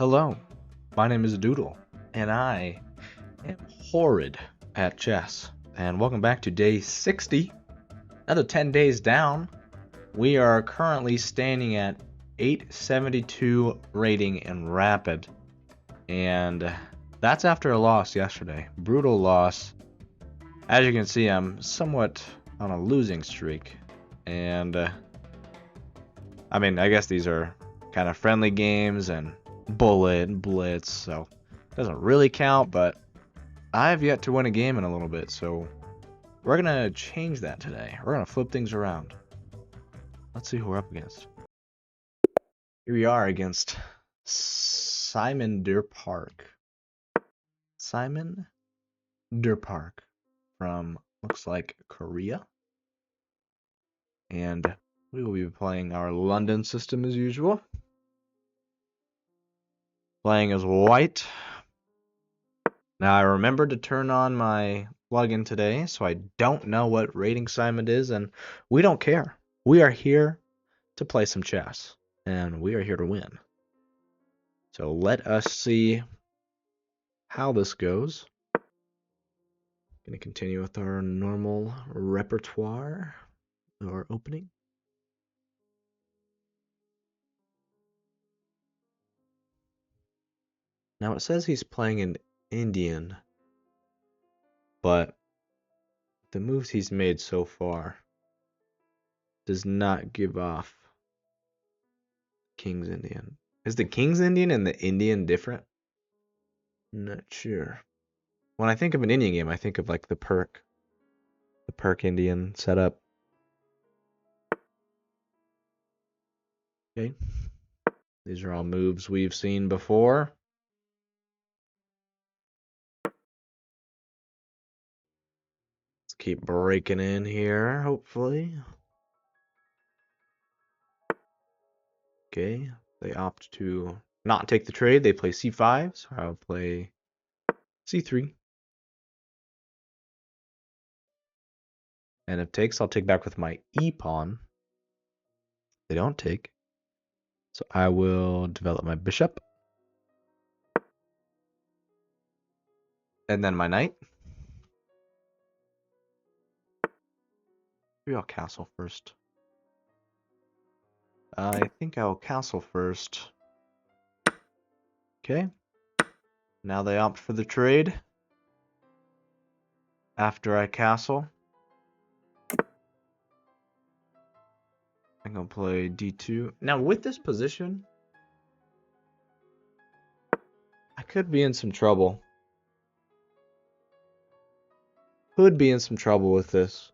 Hello, my name is Doodle, and I am horrid at chess. And welcome back to day 60, another 10 days down. We are currently standing at 872 rating in Rapid, and that's after a loss yesterday. Brutal loss. As you can see, I'm somewhat on a losing streak, and I guess these are kind of friendly games and bullet and blitz, so it doesn't really count, but I've yet to win a game in a little bit, so we're gonna change that today. We're gonna flip things around. Let's see who we're up against. Here we are against Simon Derpark. Simon Derpark from, looks like, Korea. And we will be playing our London system as usual. Playing as white. Now I remembered to turn on my plugin today, so I don't know what rating Simon is, and we don't care. We are here to play some chess, and we are here to win. So let us see how this goes. Going to continue with our normal repertoire, our opening. Now it says he's playing an Indian, but the moves he's made so far does not give off King's Indian. Is the King's Indian and the Indian different? Not sure. When I think of an Indian game, I think of like the Perk Indian setup. Okay. These are all moves we've seen before. Let's keep breaking in here, hopefully. Okay. They opt to not take the trade. They play c5, so I'll play c3. And if takes, I'll take back with my e-pawn. They don't take. So I will develop my bishop. And then my knight. Maybe I'll castle first. I think I'll castle first. Okay. Now they opt for the trade. After I castle. I'm going to play d2. Now with this position, I could be in some trouble. Could be in some trouble with this.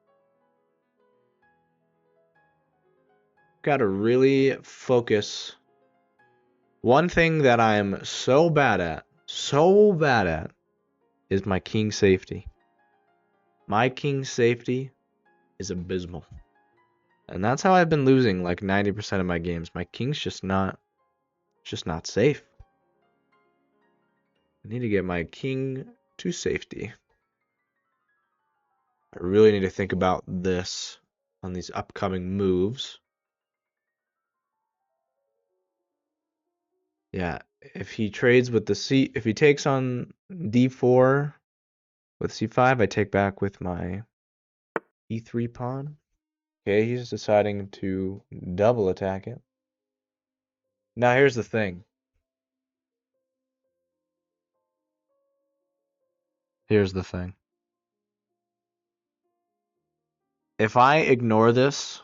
Got to really focus. One thing that I'm so bad at, is my king safety. My king safety is abysmal. And that's how I've been losing like 90% of my games. My king's just not safe. I need to get my king to safety. I really need to think about this on these upcoming moves. Yeah, if he trades with the if he takes on d4 with c5, I take back with my e3 pawn. Okay, he's deciding to double attack it. Now here's the thing. Here's the thing. If I ignore this,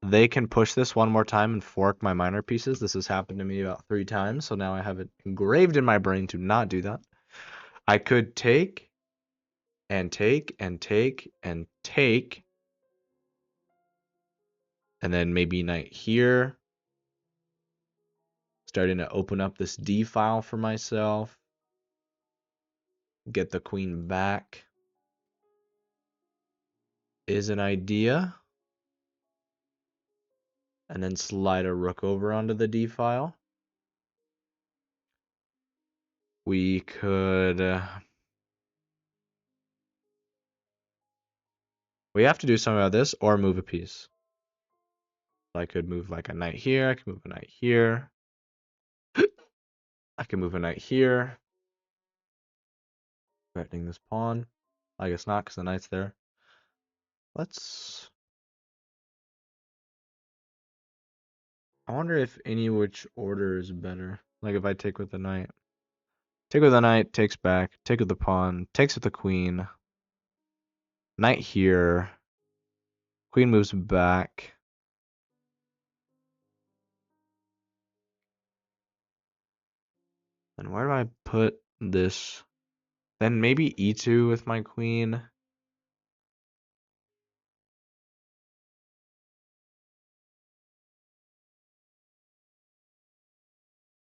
they can push this one more time and fork my minor pieces. This has happened to me about 3 times, so now I have it engraved in my brain to not do that. I could take and take and take and take, and then maybe knight here. Starting to open up this D file for myself. Get the queen back is an idea. And then slide a rook over onto the D file. We could... we have to do something about this or move a piece. I could move like a knight here. I could move a knight here. I can move a knight here, threatening this pawn. I guess not, because the knight's there. I wonder if any which order is better. Like if I take with the knight. Take with the knight, takes back. Take with the pawn, takes with the queen. Knight here. Queen moves back. And where do I put this? Then maybe e2 with my queen.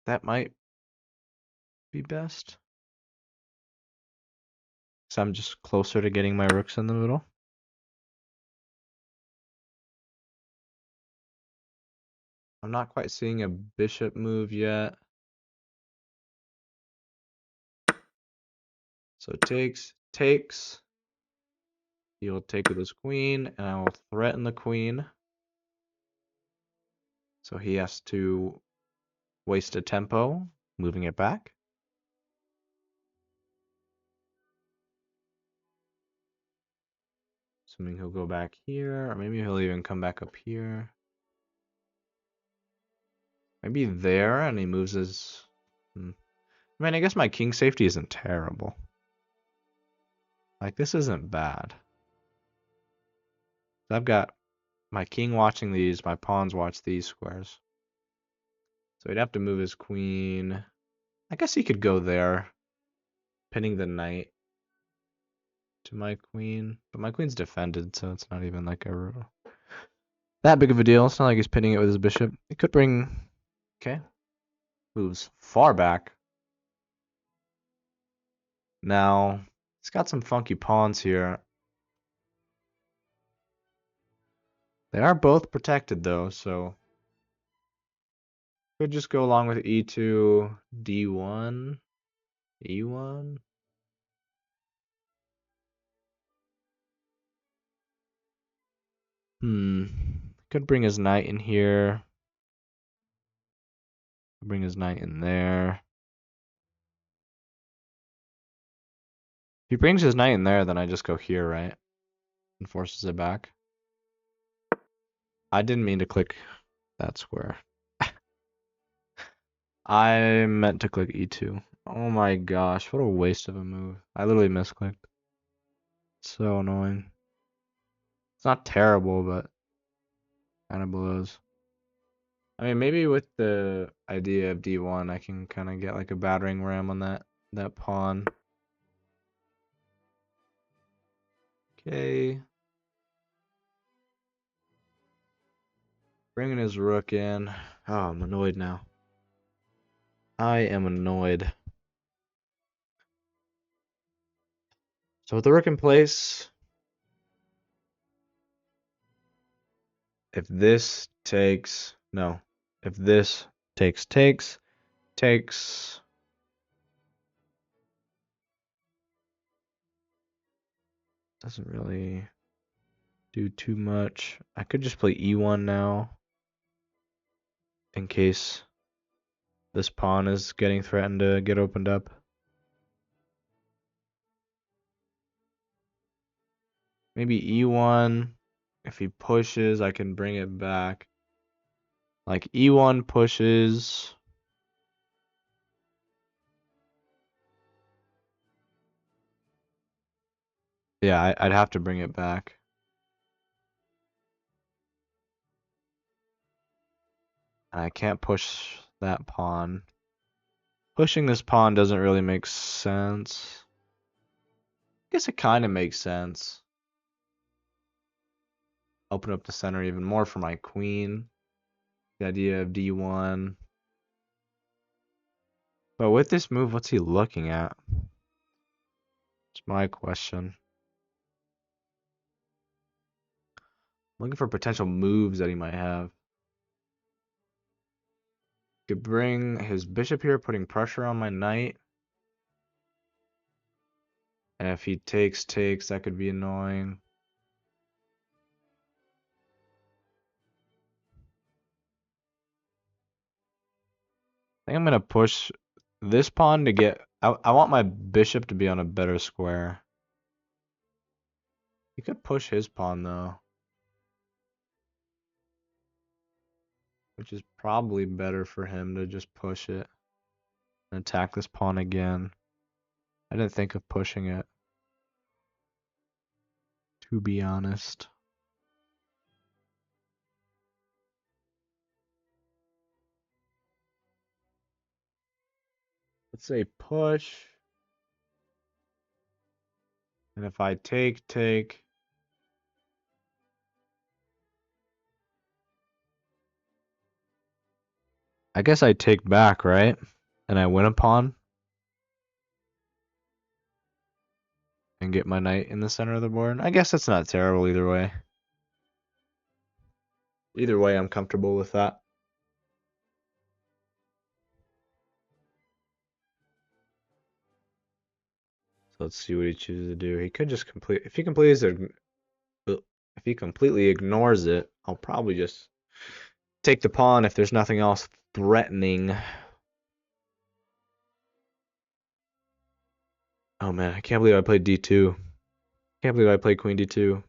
That might be best. So I'm just closer to getting my rooks in the middle. I'm not quite seeing a bishop move yet. So takes. He will take with his queen, and I will threaten the queen. So he has to waste a tempo, moving it back. Assuming he'll go back here, or maybe he'll even come back up here. Maybe there, and he moves his... I mean, I guess my king safety isn't terrible. Like, this isn't bad. I've got my king watching these, my pawns watch these squares. So he'd have to move his queen. I guess he could go there, pinning the knight to my queen. But my queen's defended, so it's not even like that big of a deal. It's not like he's pinning it with his bishop. It could bring... Okay. Moves far back. Now, he's got some funky pawns here. They are both protected, though, so... Could just go along with e2, d1, e1. Could bring his knight in here. Bring his knight in there. If he brings his knight in there, then I just go here, right? And forces it back. I didn't mean to click that square. I meant to click e2. Oh my gosh, what a waste of a move. I literally misclicked. So annoying. It's not terrible, but kind of blows. I mean, maybe with the idea of d1, I can kind of get like a battering ram on that pawn. Okay. Bringing his rook in. Oh, I'm annoyed now. I am annoyed. So with the rook in place, if this takes, no, if this takes, doesn't really do too much. I could just play e1 now in case this pawn is getting threatened to get opened up. Maybe e1. If he pushes, I can bring it back. Like e1 pushes. Yeah, I'd have to bring it back. And I can't push that pawn. Pushing this pawn doesn't really make sense. I guess it kind of makes sense. Open up the center even more for my queen. The idea of d1. But with this move, what's he looking at? It's my question. I'm looking for potential moves that he might have. Could bring his bishop here, putting pressure on my knight. And if he takes, that could be annoying. I think I'm going to push this pawn to get... I want my bishop to be on a better square. He could push his pawn, though. Which is probably better for him to just push it. And attack this pawn again. I didn't think of pushing it, to be honest. Let's say push. And if I take. I guess I take back, right? And I win a pawn. And get my knight in the center of the board. I guess that's not terrible either way. Either way, I'm comfortable with that. So let's see what he chooses to do. He could just complete... If he completely ignores it, I'll probably just take the pawn if there's nothing else threatening. Oh man, I can't believe I played d2. Can't believe I played queen d2.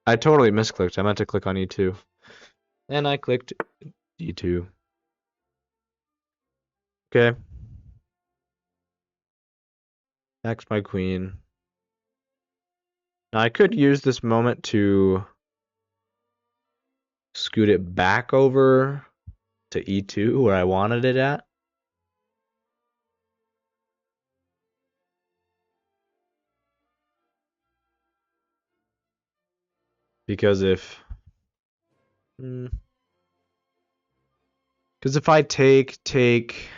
I totally misclicked. I meant to click on e2. And I clicked d2. Okay. Next, my queen. Now I could use this moment to scoot it back over to e2 where I wanted it at. Because if I take,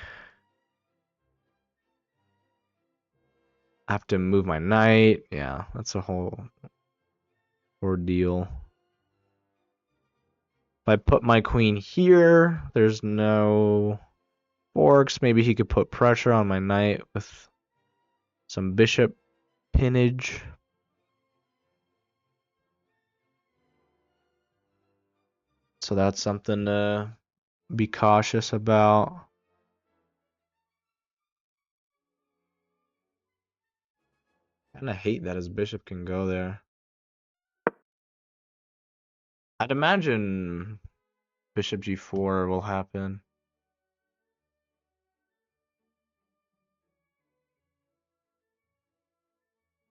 I have to move my knight. Yeah, that's a whole ordeal. If I put my queen here, there's no forks. Maybe he could put pressure on my knight with some bishop pinnage. So that's something to be cautious about. I kind of hate that his bishop can go there. I'd imagine bishop g4 will happen.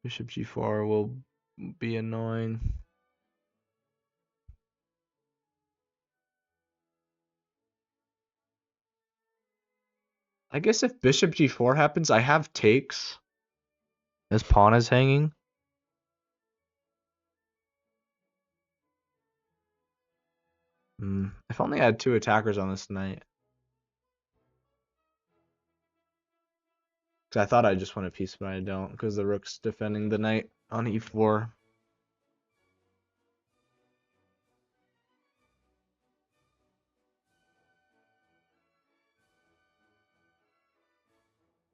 Bishop g4 will be annoying. I guess if bishop g4 happens, I have takes. This pawn is hanging. If only I had two attackers on this knight. Because I thought I just won a piece, but I don't. Because the rook's defending the knight on e4.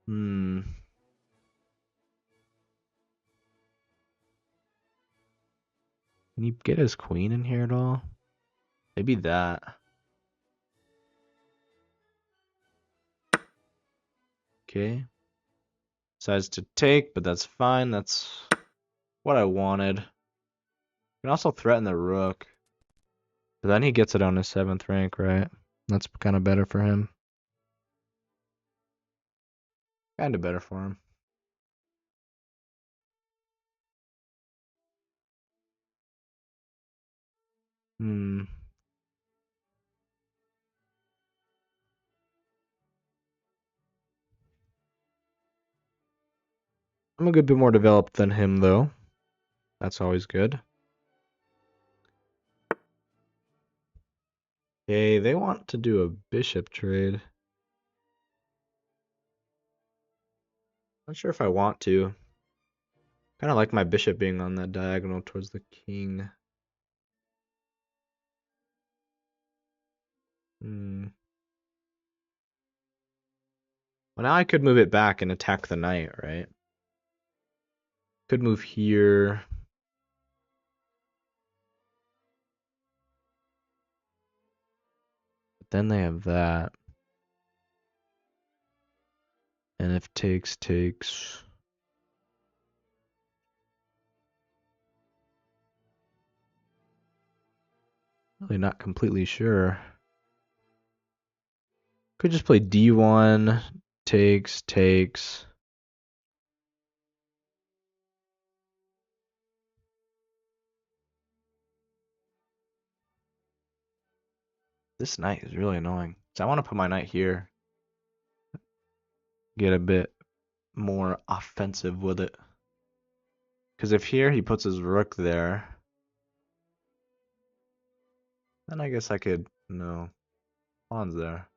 Can he get his queen in here at all? Maybe that. Okay. Decides to take, but that's fine. That's what I wanted. Can also threaten the rook. But then he gets it on his 7th rank, right? That's kind of better for him. Kind of better for him. I'm a good bit more developed than him, though. That's always good. Okay, they want to do a bishop trade. Not sure if I want to. Kind of like my bishop being on that diagonal towards the king. Well, now I could move it back and attack the knight, right? Could move here. But then they have that. And if takes. Really not completely sure. Could just play D1, takes. This knight is really annoying. So I want to put my knight here. Get a bit more offensive with it. Because if here he puts his rook there, then I guess I could, no, pawn's there.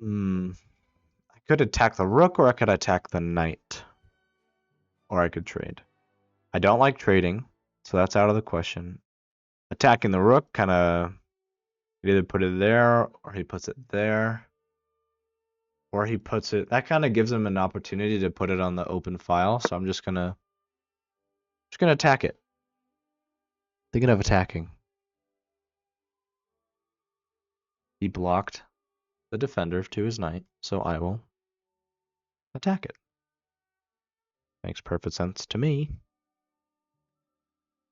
I could attack the rook or I could attack the knight. Or I could trade. I don't like trading, so that's out of the question. Attacking the rook kind of, either put it there or he puts it there. Or he puts it, that kind of gives him an opportunity to put it on the open file, so I'm just gonna attack it. Thinking of attacking. He blocked the defender to his knight, so I will attack it. Makes perfect sense to me.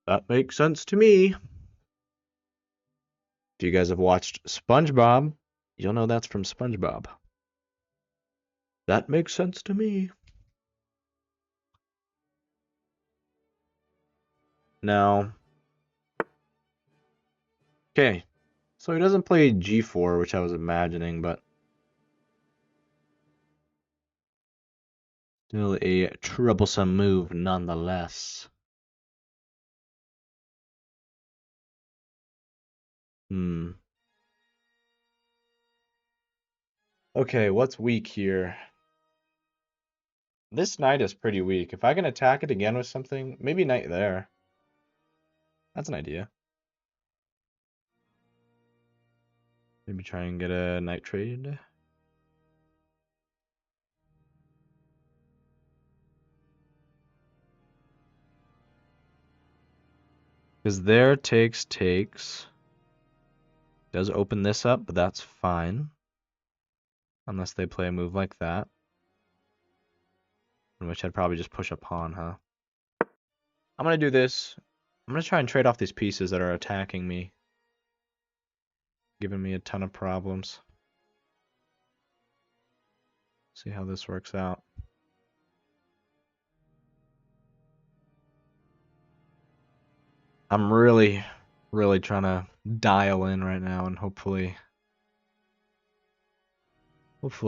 That makes sense to me. If you guys have watched SpongeBob, you'll know that's from SpongeBob. That makes sense to me. Now, okay, so he doesn't play G4, which I was imagining, but still a troublesome move nonetheless. Okay, what's weak here? This knight is pretty weak. If I can attack it again with something, maybe knight there. That's an idea. Maybe try and get a knight trade. Because there takes. Does open this up, but that's fine. Unless they play a move like that. In which I'd probably just push a pawn, huh? I'm going to do this. I'm going to try and trade off these pieces that are attacking me. Giving me a ton of problems. See how this works out. I'm really trying to dial in right now and hopefully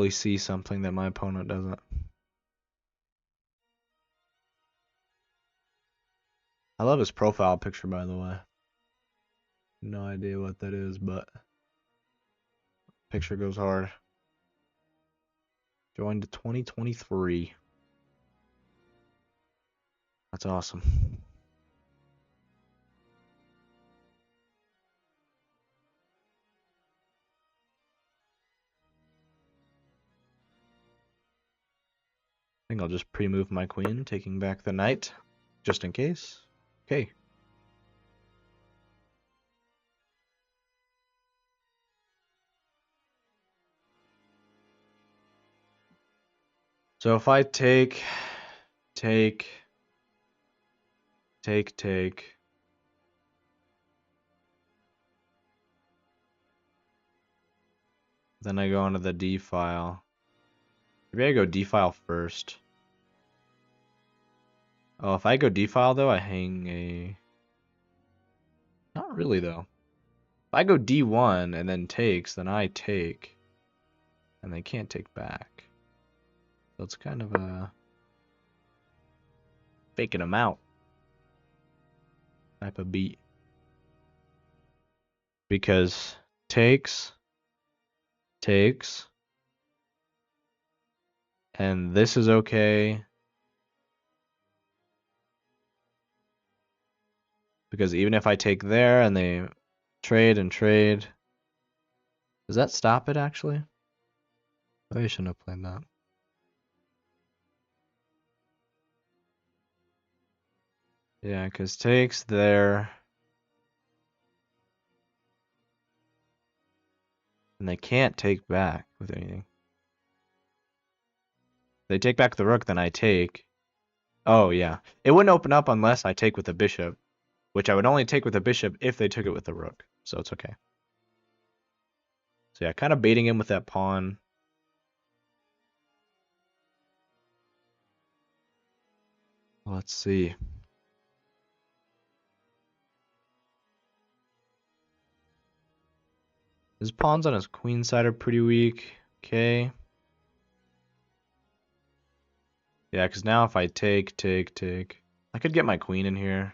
see something that my opponent doesn't. I love his profile picture, by the way. No idea what that is, but picture goes hard. Joined 2023. That's awesome. I think I'll just pre-move my queen, taking back the knight, just in case. Okay. So if I take, then I go onto the D file. Maybe I go D file first. Oh, if I go D file though, I hang a... Not really though. If I go D1 and then takes, then I take. And they can't take back. So it's kind of a... faking them out type of beat. Because takes, and this is okay. Because even if I take there and they trade, does that stop it actually? I shouldn't have played that. Yeah, because takes there. And they can't take back with anything. If they take back the rook, then I take. Oh, yeah. It wouldn't open up unless I take with the bishop, which I would only take with the bishop if they took it with the rook. So it's okay. So yeah, kind of baiting him with that pawn. Let's see. His pawns on his queen side are pretty weak. Okay. Yeah, because now if I take, I could get my queen in here.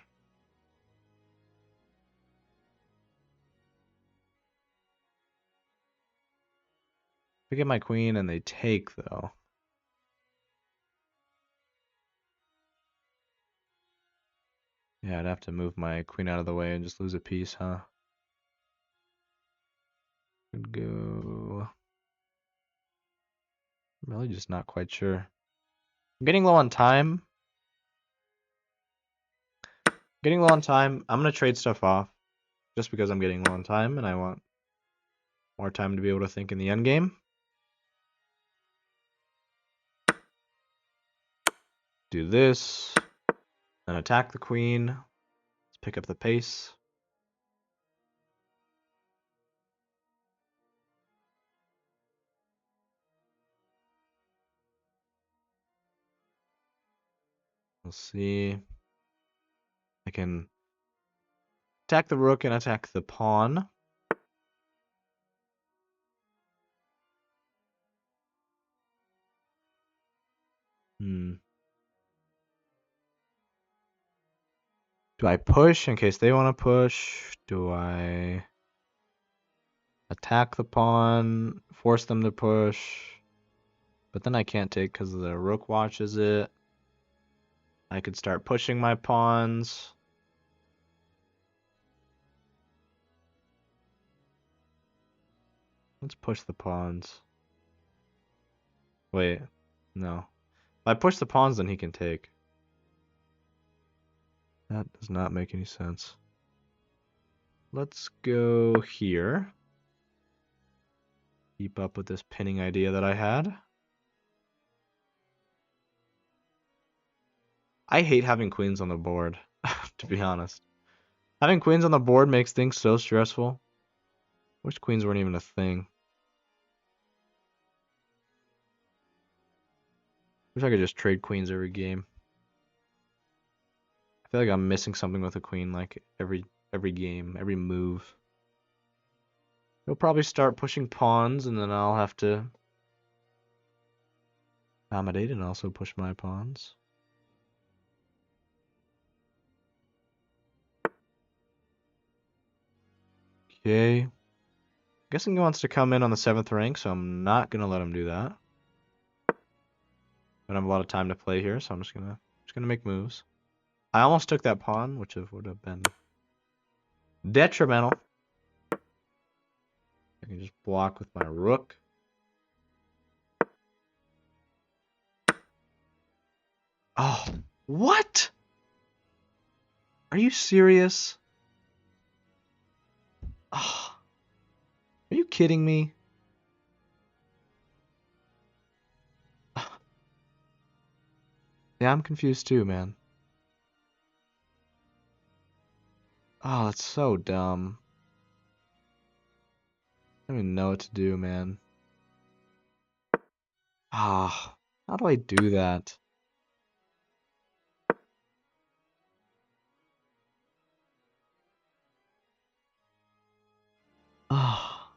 If I get my queen and they take, though. Yeah, I'd have to move my queen out of the way and just lose a piece, huh? Could go. I'm really just not quite sure. I'm getting low on time. Getting low on time. I'm gonna trade stuff off just because I'm getting low on time and I want more time to be able to think in the end game. Do this and attack the queen. Let's pick up the pace. We'll see. I can attack the rook and attack the pawn. Do I push in case they want to push? Do I attack the pawn, force them to push? But then I can't take because the rook watches it. I could start pushing my pawns. Let's push the pawns. Wait, no. If I push the pawns, then he can take. That does not make any sense. Let's go here. Keep up with this pinning idea that I had. I hate having queens on the board, to be honest. Having queens on the board makes things so stressful. Wish queens weren't even a thing. Wish I could just trade queens every game. I feel like I'm missing something with a queen like every game, every move. He'll probably start pushing pawns and then I'll have to accommodate and also push my pawns. Okay. Guessing he wants to come in on the 7th rank, so I'm not gonna let him do that. I don't have a lot of time to play here, so I'm just gonna make moves. I almost took that pawn, which would have been detrimental. I can just block with my rook. Oh, what? Are you serious? Oh, are you kidding me? Yeah, I'm confused too, man. Oh, that's so dumb. I don't even know what to do, man. Ah, how do I do that? Ah,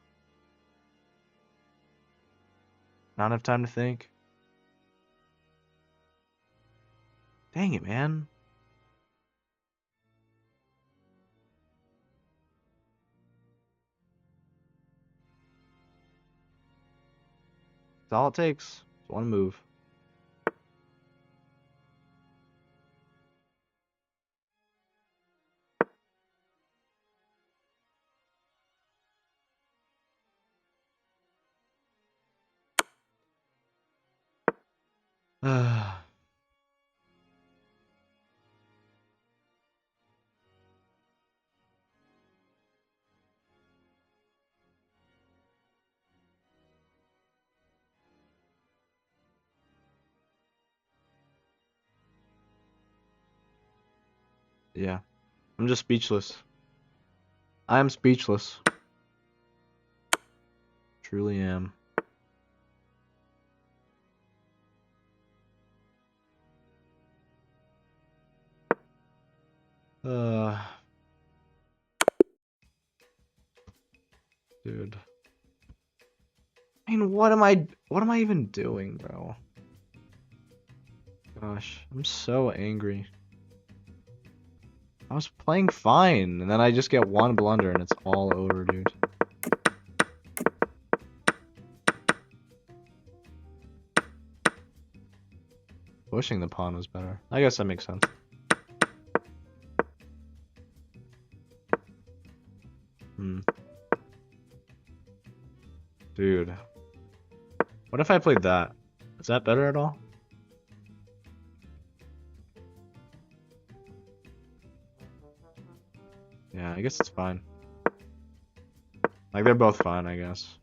not enough time to think. Dang it, man. That's all it takes. It's one move. Ah. Yeah. I'm just speechless. I am speechless. Truly am. Uh, dude. I mean, what am I even doing, bro? Gosh, I'm so angry. I was playing fine, and then I just get one blunder and it's all over, dude. Pushing the pawn was better. I guess that makes sense. Dude. What if I played that? Is that better at all? Yeah, I guess it's fine. Like, they're both fine, I guess.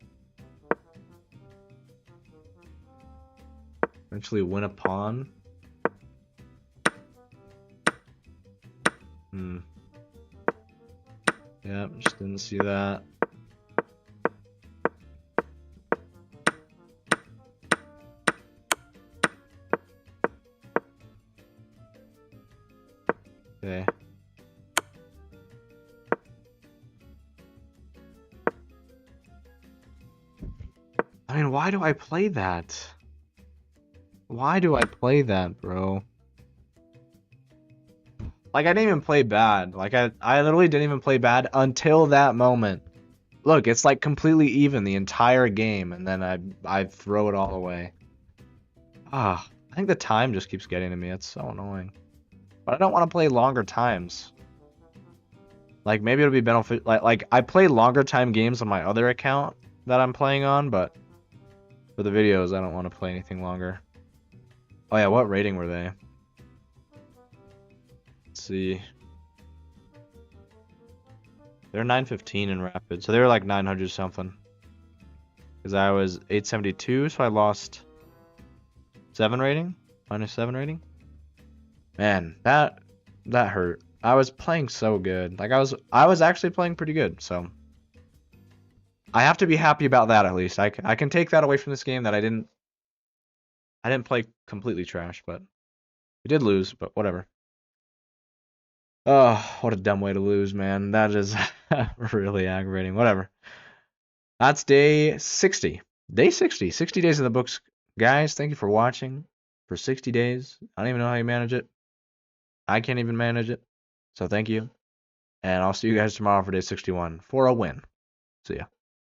Eventually win a pawn. Yep, just didn't see that. Okay. I mean, why do I play that? Why do I play that, bro? Like, I didn't even play bad. Like, I literally didn't even play bad until that moment. Look, it's like completely even the entire game, and then I throw it all away. Ah, I think the time just keeps getting to me. It's so annoying. But I don't want to play longer times. Like, maybe it'll be benefit. Like I play longer time games on my other account that I'm playing on, but for the videos, I don't want to play anything longer. Oh yeah, what rating were they? Let's see. They're 915 in Rapid, so they were like 900 something. Because I was 872, so I lost 7 rating, -7 rating. Man, that hurt. I was playing so good. Like I was actually playing pretty good, so I have to be happy about that at least. I can take that away from this game that I didn't play completely trash, but we did lose, but whatever. Oh, what a dumb way to lose, man. That is really aggravating. Whatever. That's day 60. Day 60. 60 days in the books. Guys, thank you for watching for 60 days. I don't even know how you manage it. I can't even manage it. So thank you. And I'll see you guys tomorrow for day 61 for a win. See ya.